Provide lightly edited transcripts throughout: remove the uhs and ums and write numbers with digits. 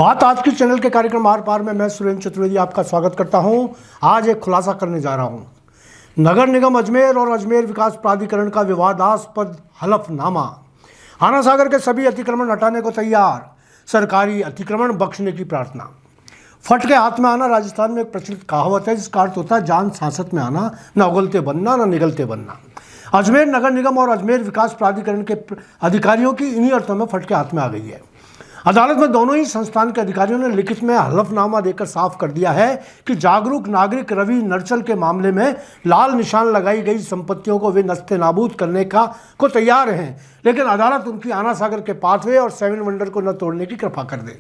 बात आज की चैनल के कार्यक्रम आर पार में मैं सुरेंद्र चतुर्वेदी आपका स्वागत करता हूं। आज एक खुलासा करने जा रहा हूं। नगर निगम अजमेर और अजमेर विकास प्राधिकरण का विवादास्पद हलफनामा। आना सागर के सभी अतिक्रमण हटाने को तैयार, सरकारी अतिक्रमण बख्शने की प्रार्थना। फट के हाथ में आना राजस्थान में एक प्रचलित कहावत है जिसका अर्थ होता है जान सांसत में आना, न उगलते बनना न निगलते बनना। अजमेर नगर निगम और अजमेर विकास प्राधिकरण के अधिकारियों की इन्हीं अर्थों में फट के हाथ में आ गई है। अदालत में दोनों ही संस्थान के अधिकारियों ने लिखित में हलफनामा देकर साफ कर दिया है कि जागरूक नागरिक रवि नरचल के मामले में लाल निशान लगाई गई संपत्तियों को वे नस्ते नाबूद करने को तैयार हैं, लेकिन अदालत उनकी आना सागर के पाथवे और 7 वंडर को न तोड़ने की कृपा कर दे।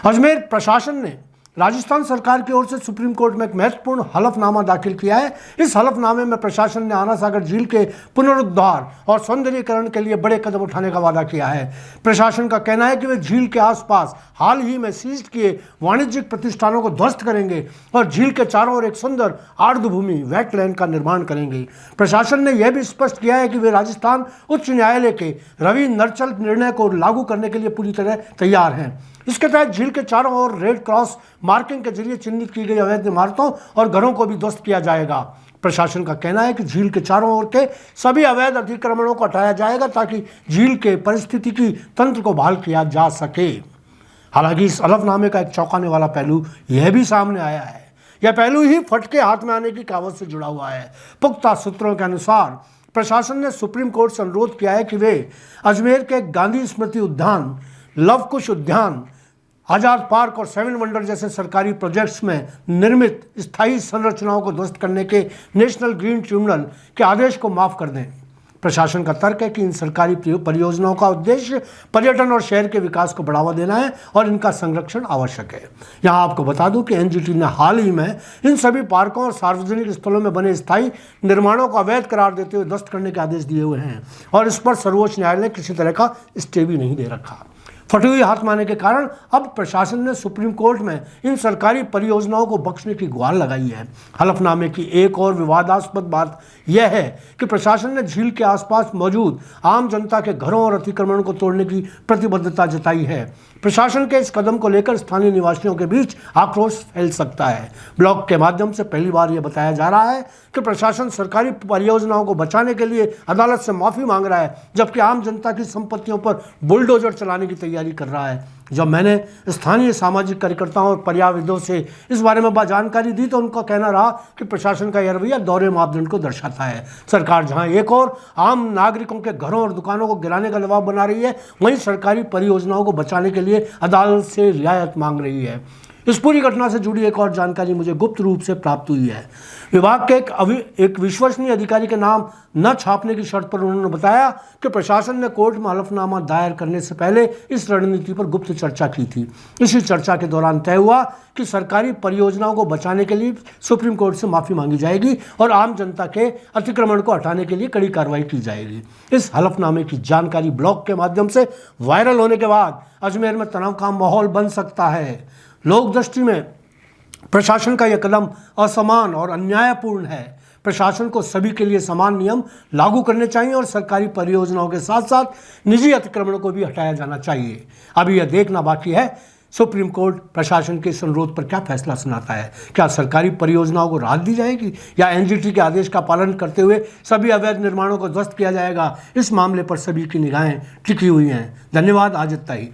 अजमेर प्रशासन ने राजस्थान सरकार की ओर से सुप्रीम कोर्ट में एक महत्वपूर्ण हलफनामा दाखिल किया है। इस हलफनामे में प्रशासन ने आना सागर झील के पुनरुद्धार और सौंदर्यीकरण के लिए बड़े कदम उठाने का वादा किया है। प्रशासन का कहना है कि वे झील के आसपास हाल ही में सीज किए वाणिज्यिक प्रतिष्ठानों को ध्वस्त करेंगे और झील के चारों ओर एक सुंदर आर्द्रभूमि वेटलैंड का निर्माण करेंगे। प्रशासन ने यह भी स्पष्ट किया है कि वे राजस्थान उच्च न्यायालय के रवि नरचल निर्णय को लागू करने के लिए पूरी तरह तैयार हैं। इसके तहत झील के चारों ओर रेड क्रॉस मार्किंग के जरिए चिन्हित की गई अवैध इमारतों और घरों को भी ध्वस्त किया जाएगा। प्रशासन का कहना है कि झील के चारों ओर के सभी अवैध अतिक्रमणों को हटाया जाएगा ताकि झील के पारिस्थितिकी तंत्र को बहाल किया जा सके। हालांकि इस हलफनामे का एक चौंकाने वाला पहलू यह भी सामने आया है। यह पहलू ही फट के हाथ में आने की कहावत से जुड़ा हुआ है। पुख्ता सूत्रों के अनुसार प्रशासन ने सुप्रीम कोर्ट से अनुरोध किया है कि वे अजमेर के गांधी स्मृति उद्यान, लव कुश उद्यान, आजाद पार्क और 7 वंडर जैसे सरकारी प्रोजेक्ट्स में निर्मित स्थायी संरचनाओं को ध्वस्त करने के नेशनल ग्रीन ट्रिब्यूनल के आदेश को माफ कर दें। प्रशासन का तर्क है कि इन सरकारी परियोजनाओं का उद्देश्य पर्यटन और शहर के विकास को बढ़ावा देना है और इनका संरक्षण आवश्यक है। यहाँ आपको बता दूं कि एनजीटी ने हाल ही में इन सभी पार्कों और सार्वजनिक स्थलों में बने स्थायी निर्माणों को अवैध करार देते हुए ध्वस्त करने के आदेश दिए हुए हैं और इस पर सर्वोच्च न्यायालय ने किसी तरह का स्टे भी नहीं दे रखा। फटी हुई हाथ मारने के कारण अब प्रशासन ने सुप्रीम कोर्ट में इन सरकारी परियोजनाओं को बख्शने की गुहार लगाई है। हलफनामे की एक और विवादास्पद बात यह है कि प्रशासन ने झील के आसपास मौजूद आम जनता के घरों और अतिक्रमण को तोड़ने की प्रतिबद्धता जताई है। प्रशासन के इस कदम को लेकर स्थानीय निवासियों के बीच आक्रोश फैल सकता है। ब्लॉग के माध्यम से पहली बार यह बताया जा रहा है कि प्रशासन सरकारी परियोजनाओं को बचाने के लिए अदालत से माफी मांग रहा है, जबकि आम जनता की संपत्तियों पर बुलडोजर चलाने की तैयारी कर रहा है। जब मैंने स्थानीय सामाजिक कार्यकर्ताओं और पर्यावरणविदों से इस बारे में जानकारी दी तो उनका कहना रहा कि प्रशासन का यह रवैया दोहरे मापदंड को दर्शाता है। सरकार जहां एक और आम नागरिकों के घरों और दुकानों को गिराने का दबाव बना रही है, वहीं सरकारी परियोजनाओं को बचाने के लिए अदालत से रियायत मांग रही है। इस पूरी घटना से जुड़ी एक और जानकारी मुझे गुप्त रूप से प्राप्त हुई है। विभाग के एक विश्वसनीय अधिकारी के नाम न छापने की शर्त पर उन्होंने बताया कि प्रशासन ने कोर्ट में हलफनामा दायर करने से पहले इस रणनीति पर गुप्त चर्चा की थी। इसी चर्चा के दौरान तय हुआ कि सरकारी परियोजनाओं को बचाने के लिए सुप्रीम कोर्ट से माफी मांगी जाएगी और आम जनता के अतिक्रमण को हटाने के लिए कड़ी कार्रवाई की जाएगी। इस हलफनामे की जानकारी ब्लॉग के माध्यम से वायरल होने के बाद अजमेर में तनाव का माहौल बन सकता है। लोक दृष्टि में प्रशासन का यह कदम असमान और अन्यायपूर्ण है। प्रशासन को सभी के लिए समान नियम लागू करने चाहिए और सरकारी परियोजनाओं के साथ साथ निजी अतिक्रमणों को भी हटाया जाना चाहिए। अभी यह देखना बाकी है सुप्रीम कोर्ट प्रशासन के इस अनुरोध पर क्या फैसला सुनाता है। क्या सरकारी परियोजनाओं को राहत दी जाएगी या एनजीटी के आदेश का पालन करते हुए सभी अवैध निर्माणों को ध्वस्त किया जाएगा। इस मामले पर सभी की निगाहें टिकी हुई हैं। धन्यवाद। आज इतना ही।